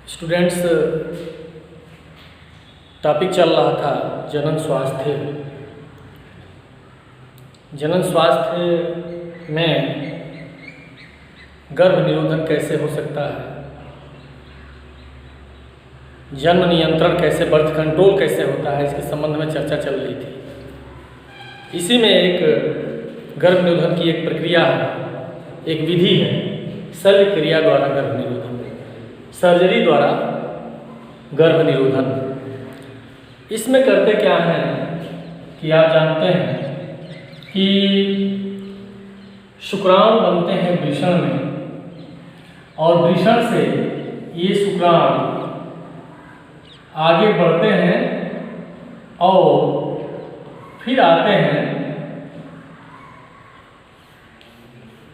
Students, topic चल रहा था जनन स्वास्थ्य। जनन स्वास्थ्य में गर्भ निरोधन कैसे हो सकता है, जन्म नियंत्रण कैसे, बर्थ कंट्रोल कैसे होता है, इसके संबंध में चर्चा चल रही थी। इसी में एक गर्भ निरोधन की एक प्रक्रिया है, एक विधि है, शल्य क्रिया द्वारा गर्भ निरोधन, सर्जरी द्वारा गर्भ निरोधन। इसमें करते क्या हैं कि आप जानते हैं कि शुक्राणु बनते हैं वृषण में, और वृषण से ये शुक्राणु आगे बढ़ते हैं और फिर आते हैं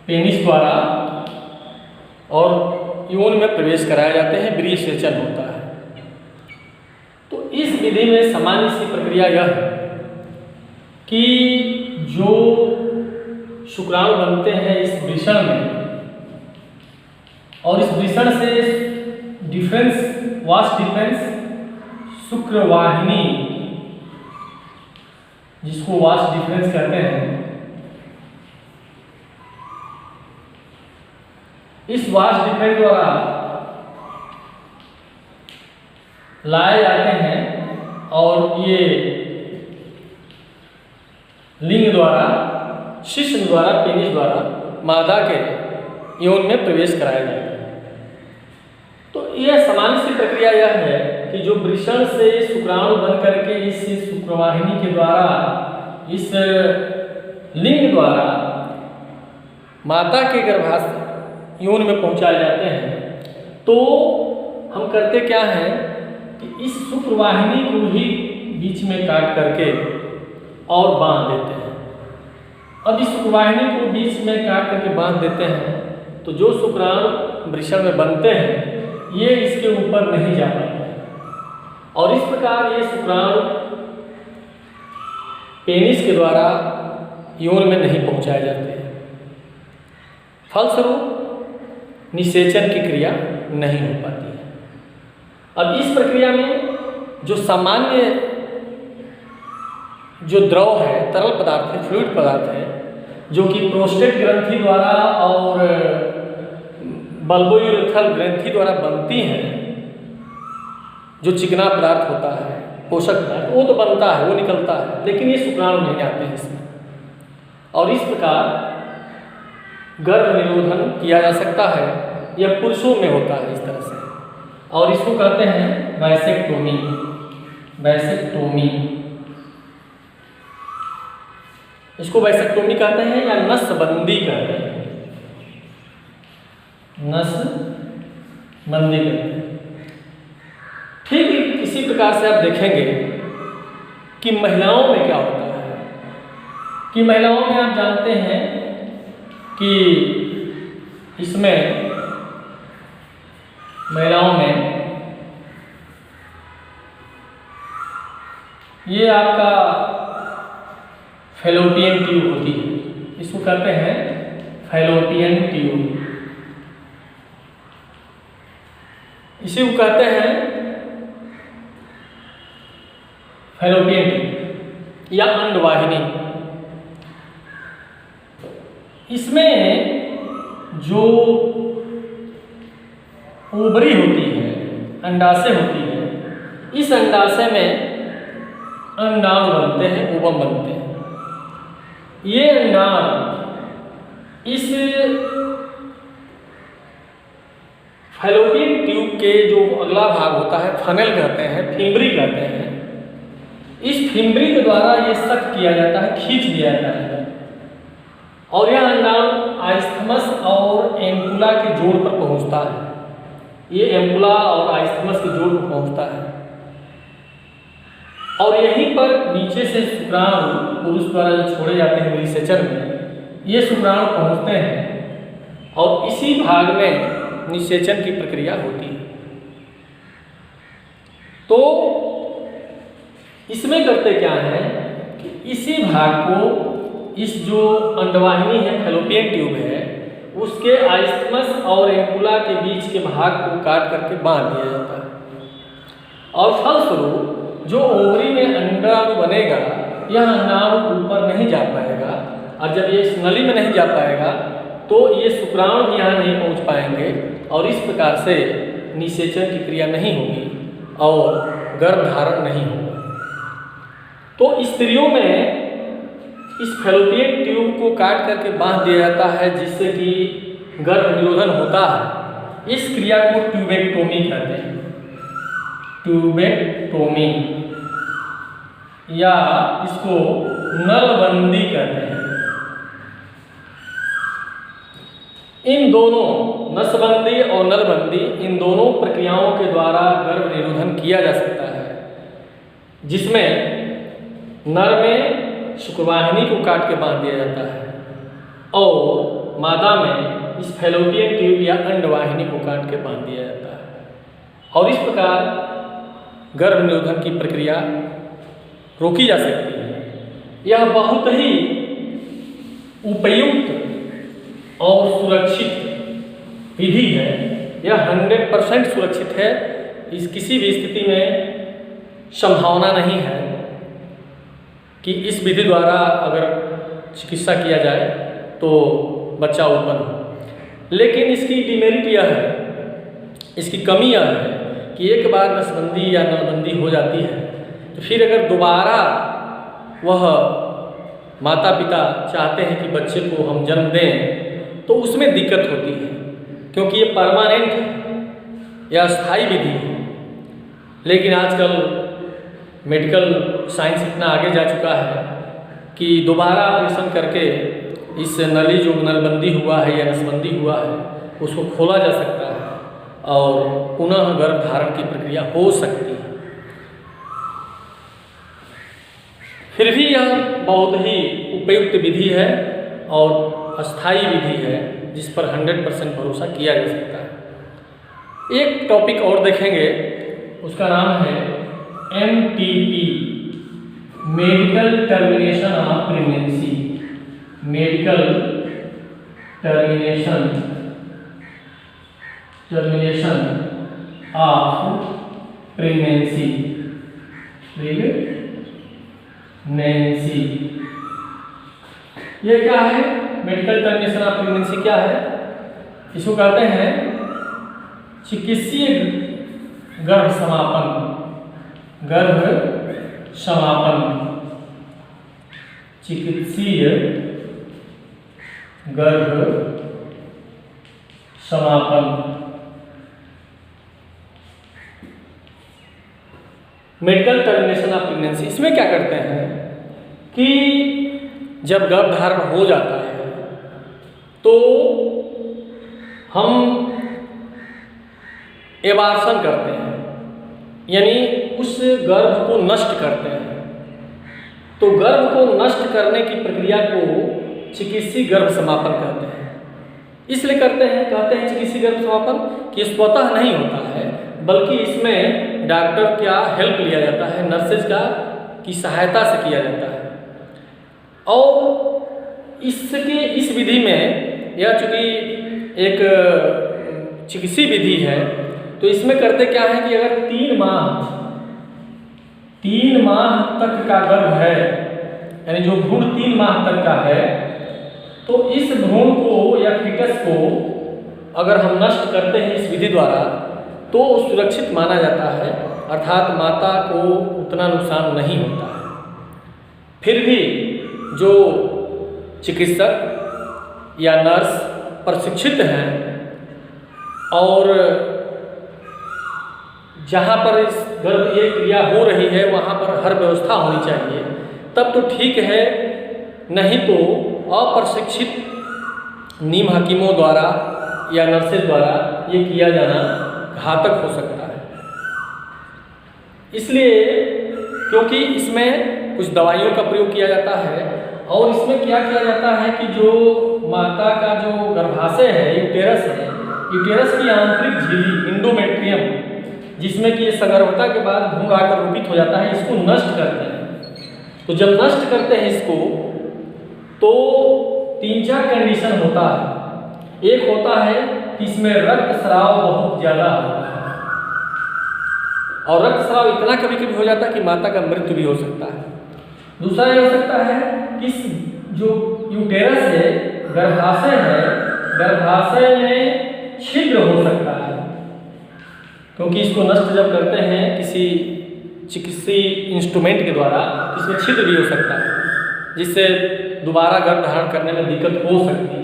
पेनिस द्वारा और यौन में प्रवेश कराए जाते हैं, ब्रीसेचन होता है। तो इस विधि में सामान्य सी प्रक्रिया यह है कि जो शुक्राणु बनते हैं इस वृषण में, और इस वृषण से वास्ट डिफरेंस शुक्रवाहिनी, जिसको वास्ट डिफरेंस कहते हैं, इस वास्ट डिफरेंस द्वारा लाए जाते हैं और ये लिंग द्वारा, शिश्न द्वारा, पेनिस द्वारा मादा के यौन में प्रवेश कराया जाता है। तो यह सामान्य सी प्रक्रिया यह है कि जो वृषण से शुक्राणु बन करके इस शुक्रवाहिनी के द्वारा, इस लिंग द्वारा माता के गर्भाशय यौन में पहुंचाए जाते हैं, तो हम करते क्या हैं कि इस शुक्रवाहिनी को ही बीच में काट करके और बांध देते हैं। अब इस शुक्रवाहिनी को बीच में काट करके बांध देते हैं, तो जो शुक्राणु वृषण में बनते हैं ये इसके ऊपर नहीं जा पाते हैं, और इस प्रकार ये शुक्राणु पेनिस के द्वारा यौन में नहीं पहुंचाए जाते हैं। फलस्वरूप निषेचन की क्रिया नहीं हो पाती है। अब इस प्रक्रिया में जो सामान्य जो द्रव है, तरल पदार्थ है, फ्लूइड पदार्थ है, जो कि प्रोस्टेट ग्रंथि द्वारा और बल्बोयूरेथ्रल ग्रंथि द्वारा बनती हैं, जो चिकना पदार्थ होता है, पोषक पदार्थ, वो तो बनता है, वो निकलता है, लेकिन ये शुक्राणु नहीं आते हैं इसमें। और इस प्रकार गर्भ निरोधन किया जा सकता है। यह पुरुषों में होता है इस तरह से, और इसको कहते हैं वैसेक्टोमी। इसको वैसेक्टोमी कहते हैं या नसबंदी कहते हैं, नसबंदी कहते हैं। ठीक इसी प्रकार से आप देखेंगे कि महिलाओं में क्या होता है, कि महिलाओं में आप जानते हैं कि इसमें महिलाओं में ये आपका फैलोपियन ट्यूब होती है, इसको कहते हैं फैलोपियन ट्यूब, इसी को कहते हैं फैलोपियन ट्यूब या अंडवाहिनी। इसमें जो ओवरी होती है, अंडाशय होती है, इस अंडाशय में अंडाणु बनते हैं, ओवम बनते हैं। ये अंडाणु इस फैलोपियन ट्यूब के जो अगला भाग होता है, फनेल कहते हैं, फिम्बरी कहते हैं, इस फिम्बरी के द्वारा ये सख्त किया जाता है, खींच दिया जाता है, और यह अंडाणु आइस्थमस और एम्पुला के जोड़ पर पहुंचता है। ये एम्पुला और आइस्थमस के जोड़ पर पहुंचता है, और यहीं पर नीचे से शुक्राणु पुरुष द्वारा जो छोड़े जाते हैं ब्रीसेचन में, ये शुक्राणु पहुंचते हैं, और इसी भाग में निषेचन की प्रक्रिया होती है। तो इसमें करते क्या है कि इसी भाग को, इस जो अंडवाहिनी है, फैलोपियन ट्यूब है, उसके आइस्थमस और एम्पुला के बीच के भाग को काट करके बांध दिया जाता है और फलस्वरूप जो ओवरी में अंडाणु बनेगा यह अंडाणु ऊपर नहीं जा पाएगा, और जब ये इस नली में नहीं जा पाएगा तो ये शुक्राणु भी यहाँ नहीं पहुँच पाएंगे और इस प्रकार से निषेचन की क्रिया नहीं होगी और गर्भधारण नहीं होगा। तो स्त्रियों में इस फैलोपियन ट्यूब को काट करके बांध दिया जाता है जिससे कि गर्भ निरोधन होता है। इस क्रिया को ट्यूबेक्टोमी कहते हैं, ट्यूबेक्टोमी, या इसको नलबंदी कहते हैं। इन दोनों नसबंदी और नलबंदी, इन दोनों प्रक्रियाओं के द्वारा गर्भ निरोधन किया जा सकता है, जिसमें नर में शुक्रवाहिनी को काट के बांध दिया जाता है और मादा में इस फैलोपियन ट्यूब या अंडवाहिनी को काट के बांध दिया जाता है और इस प्रकार गर्भ निरोधन की प्रक्रिया रोकी जा सकती है। यह बहुत ही उपयुक्त और सुरक्षित विधि है। यह 100% सुरक्षित है। इस किसी भी स्थिति में संभावना नहीं है कि इस विधि द्वारा अगर चिकित्सा किया जाए तो बच्चा उत्पन्न हो। लेकिन इसकी डिमेरिट यह है, इसकी कमी यह है कि एक बार नसबंदी या नलबंदी हो जाती है तो फिर अगर दोबारा वह माता पिता चाहते हैं कि बच्चे को हम जन्म दें तो उसमें दिक्कत होती है, क्योंकि ये परमानेंट है या स्थायी विधि है। लेकिन आजकल मेडिकल साइंस इतना आगे जा चुका है कि दोबारा ऑपरेशन करके इस नली जो नलबंदी हुआ है या नसबंदी हुआ है उसको खोला जा सकता है और पुनः गर्भधारण की प्रक्रिया हो सकती है। फिर भी यह बहुत ही उपयुक्त विधि है और अस्थायी विधि है जिस पर 100% भरोसा किया जा सकता है। एक टॉपिक और देखेंगे, उसका नाम है MTP, medical termination of pregnancy. Medical termination of pregnancy, ये क्या है? मेडिकल टर्मिनेशन ऑफ प्रेगनेंसी क्या है? इसको कहते हैं चिकित्सीय गर्भ समापन, चिकित्सीय गर्भ समापन। मेडिकल टर्मिनेशन ऑफ प्रेगनेंसी, इसमें क्या करते हैं कि जब गर्भधारण हो जाता है तो हम एबार्शन करते हैं, यानी उस गर्भ को नष्ट करते हैं। तो गर्भ को नष्ट करने की प्रक्रिया को चिकित्सीय गर्भ समापन कहते हैं। इसलिए कहते हैं चिकित्सीय गर्भ समापन कि स्वतः नहीं होता है, बल्कि इसमें डॉक्टर का हेल्प लिया जाता है, नर्सेज की सहायता से किया जाता है। और इस विधि में यह चूँकि एक चिकित्सीय विधि है तो इसमें करते क्या है कि अगर 3 माह तक का गर्भ है, यानी जो भ्रूण 3 माह तक का है, तो इस भ्रूण को या फीटस को अगर हम नष्ट करते हैं इस विधि द्वारा तो सुरक्षित माना जाता है, अर्थात माता को उतना नुकसान नहीं होता है। फिर भी जो चिकित्सक या नर्स प्रशिक्षित हैं और जहाँ पर इस गर्भ ये क्रिया हो रही है वहाँ पर हर व्यवस्था होनी चाहिए, तब तो ठीक है, नहीं तो अप्रशिक्षित नीम हकीमों द्वारा या नर्सेज द्वारा ये किया जाना घातक हो सकता है। इसलिए क्योंकि इसमें कुछ दवाइयों का प्रयोग किया जाता है और इसमें क्या किया जाता है कि जो माता का जो गर्भाशय है, यूटेरस की आंतरिक झिल्ली इंडोमेट्रियम, जिसमें कि सगर्भता के बाद भ्रूण आकर रूपित हो जाता है, इसको नष्ट करते हैं। तो जब नष्ट करते हैं इसको तो 3-4 कंडीशन होता है। एक होता है कि इसमें रक्तस्राव बहुत ज़्यादा होता है, और रक्तस्राव इतना कभी कभी हो जाता है कि माता का मृत्यु भी हो सकता है। दूसरा ये हो सकता है कि जो यूटेरस है, गर्भाशय है, गर्भाशय में छिद्र हो सकता है, क्योंकि इसको नष्ट जब करते हैं किसी चिकित्सीय इंस्ट्रूमेंट के द्वारा, इसमें छिद्र भी हो सकता है, जिससे दोबारा गर्भ धारण करने में दिक्कत हो सकती है।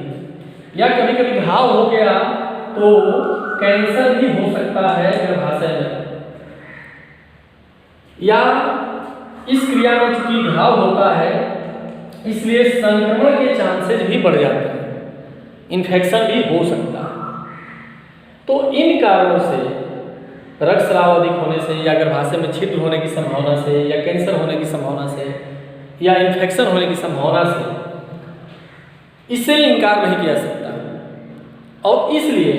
या कभी कभी घाव हो गया तो कैंसर भी हो सकता है गर्भाशय में, या इस क्रिया में चूंकि घाव होता है इसलिए संक्रमण के चांसेस भी बढ़ जाते हैं, इन्फेक्शन भी हो सकता है। तो इन कारणों से, रक्तस्राव अधिक होने से, या गर्भाशय में छिद्र होने की संभावना से, या कैंसर होने की संभावना से, या इन्फेक्शन होने की संभावना से, इससे इनकार नहीं किया सकता। और इसलिए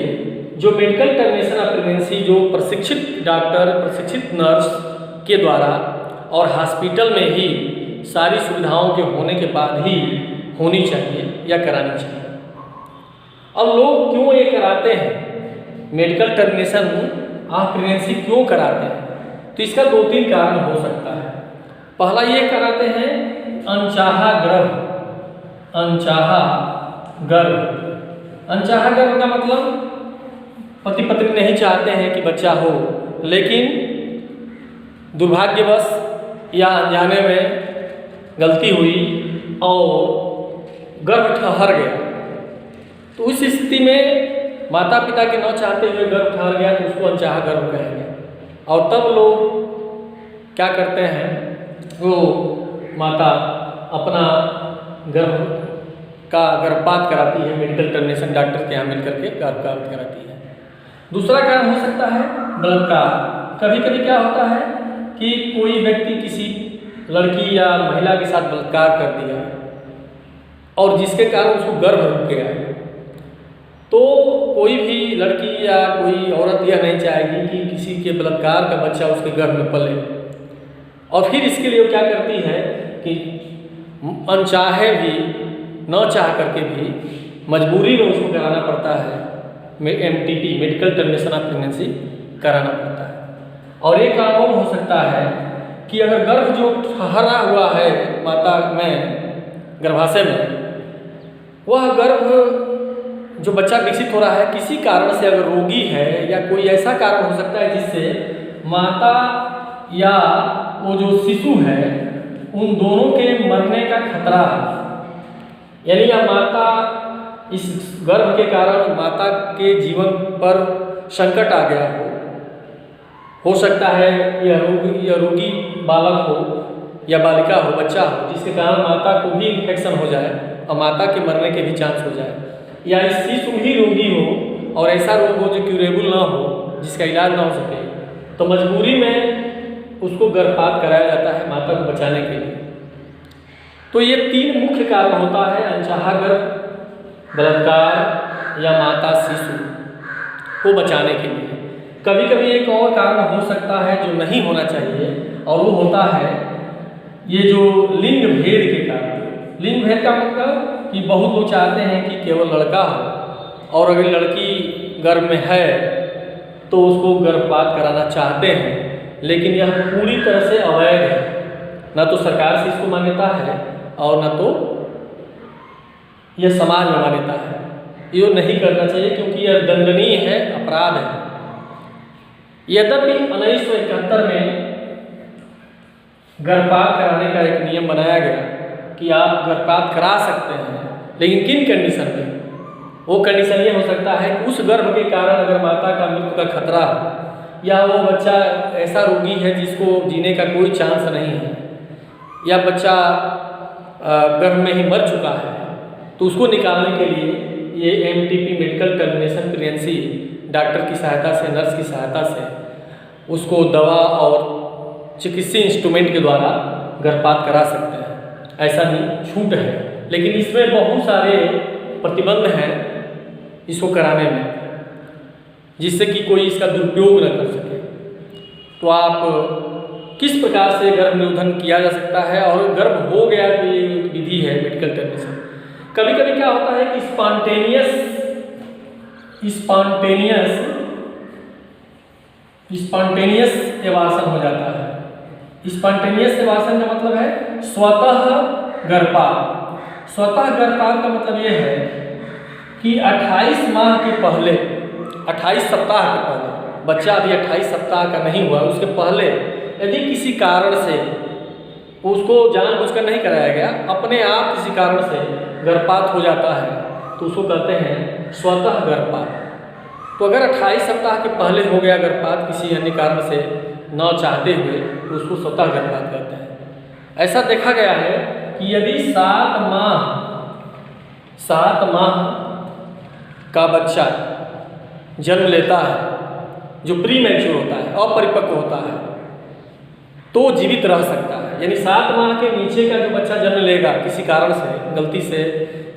जो मेडिकल टर्मिनेशन ऑफ प्रेगनेंसी जो प्रशिक्षित डॉक्टर, प्रशिक्षित नर्स के द्वारा और हॉस्पिटल में ही सारी सुविधाओं के होने के बाद ही होनी चाहिए या करानी चाहिए। अब लोग क्यों ये कराते हैं, मेडिकल टर्मिनेशन ऑफ प्रेगनेंसी क्यों कराते हैं? तो इसका 2-3 कारण हो सकता है। पहला ये कराते हैं अनचाहा गर्भ। अनचाहा गर्भ, अनचाहा गर्भ का मतलब पति पत्नी नहीं चाहते हैं कि बच्चा हो, लेकिन दुर्भाग्यवश या अनजाने में गलती हुई और गर्भ ठहर गया। तो उस स्थिति में माता पिता के न चाहते हुए गर्भ ठहर गया तो उसको अनचाहा गर्भ कहेंगे। और तब लोग क्या करते हैं, वो माता अपना गर्भपात कराती है, मेडिकल टर्मिनेशन डॉक्टर के यहाँ मिलकर के गर्भपात कराती है। दूसरा कारण हो सकता है बलात्कार। कभी कभी क्या होता है कि कोई व्यक्ति किसी लड़की या महिला के साथ बलात्कार कर दिया और जिसके कारण उसको गर्भ रुक गया, तो कोई भी लड़की या कोई औरत यह नहीं चाहेगी कि किसी के बलात्कार का बच्चा उसके गर्भ में पले, और फिर इसके लिए वो क्या करती है कि अनचाहे भी, न चाह करके भी मजबूरी में उसको कराना पड़ता है, MTP medical termination of pregnancy कराना पड़ता है। और एक कारण और हो सकता है कि अगर गर्भ जो ठहरा हुआ है माता में, गर्भाशय में, वह गर्भ जो बच्चा विकसित हो रहा है किसी कारण से अगर रोगी है, या कोई ऐसा कारण हो सकता है जिससे माता या वो जो शिशु है उन दोनों के मरने का खतरा है, यानी या माता इस गर्भ के कारण माता के जीवन पर संकट आ गया हो सकता है यह रोगी बालक हो या बालिका हो, बच्चा हो, जिसके कारण माता को भी इन्फेक्शन हो जाए और माता के मरने के भी चांस हो जाए, या इस शिशु ही रोगी हो और ऐसा रोग हो जो क्यूरेबल ना हो, जिसका इलाज ना हो सके, तो मजबूरी में उसको गर्भपात कराया जाता है माता को बचाने के लिए। तो ये 3 मुख्य कारण होता है अनचाहा गर्भ, बलात्कार या माता शिशु को बचाने के लिए। कभी कभी एक और कारण हो सकता है जो नहीं होना चाहिए, और वो होता है ये जो लिंग भेद के कारण। लिंग भेद का मतलब कि बहुत लोग चाहते हैं कि केवल लड़का हो, और अगर लड़की गर्भ में है तो उसको गर्भपात कराना चाहते हैं, लेकिन यह पूरी तरह से अवैध है। न तो सरकार से इसको मान्यता है और न तो यह समाज में मान्यता है। ये नहीं करना चाहिए क्योंकि यह दंडनीय है, अपराध है। यद्यपि 1971 में गर्भपात कराने का एक नियम बनाया गया कि आप गर्भपात करा सकते हैं, लेकिन किन कंडीशन में? वो कंडीशन ये हो सकता है कि उस गर्भ के कारण अगर माता का मृत्यु का खतरा हो, या वो बच्चा ऐसा रोगी है जिसको जीने का कोई चांस नहीं है, या बच्चा गर्भ में ही मर चुका है, तो उसको निकालने के लिए ये MTP medical termination pregnancy doctor की सहायता से, नर्स की सहायता से उसको दवा और चिकित्सीय इंस्ट्रूमेंट के द्वारा गर्भपात करा सकते हैं। ऐसा भी छूट है, लेकिन इसमें बहुत सारे प्रतिबंध हैं इसको कराने में, जिससे कि कोई इसका दुरुपयोग न कर सके। तो आप किस प्रकार से गर्भ निरोधन किया जा सकता है, और गर्भ हो गया तो ये विधि है मेडिकल टर्मिनेशन। कभी कभी क्या होता है कि स्पॉन्टेनियस स्पॉन्टेनियस एवार्सन हो जाता है। स्पॉन्टेनियस एवार्सन का मतलब है स्वतः गर्भपात। स्वतः गर्भपात का मतलब ये है कि 28 माह के पहले, 28 सप्ताह के पहले, बच्चा अभी 28 सप्ताह का नहीं हुआ, उसके पहले यदि किसी कारण से उसको जानबूझकर नहीं कराया गया, अपने आप किसी कारण से गर्भपात हो जाता है तो उसको कहते हैं स्वतः गर्भपात। तो अगर 28 सप्ताह के पहले हो गया गर्भपात किसी अन्य कारण से न चाहते हुए तो उसको स्वतः गर्भपात कहते हैं। ऐसा देखा गया है कि यदि 7 माह का बच्चा जन्म लेता है जो प्री मैच्योर होता है, अपरिपक्व होता है, तो जीवित रह सकता है। यानी 7 माह के नीचे का जो बच्चा जन्म लेगा किसी कारण से, गलती से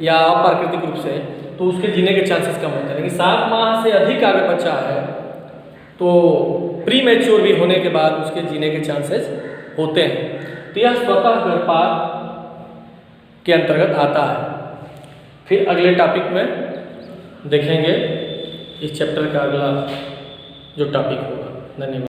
या अप्राकृतिक रूप से, तो उसके जीने के चांसेस कम होते हैं। लेकिन 7 माह से अधिक अगर बच्चा है तो प्री मैच्योर भी होने के बाद उसके जीने के चांसेस होते हैं। तो यह स्वतः गर्भपात के अंतर्गत आता है। फिर अगले टॉपिक में देखेंगे इस चैप्टर का अगला जो टॉपिक होगा। धन्यवाद।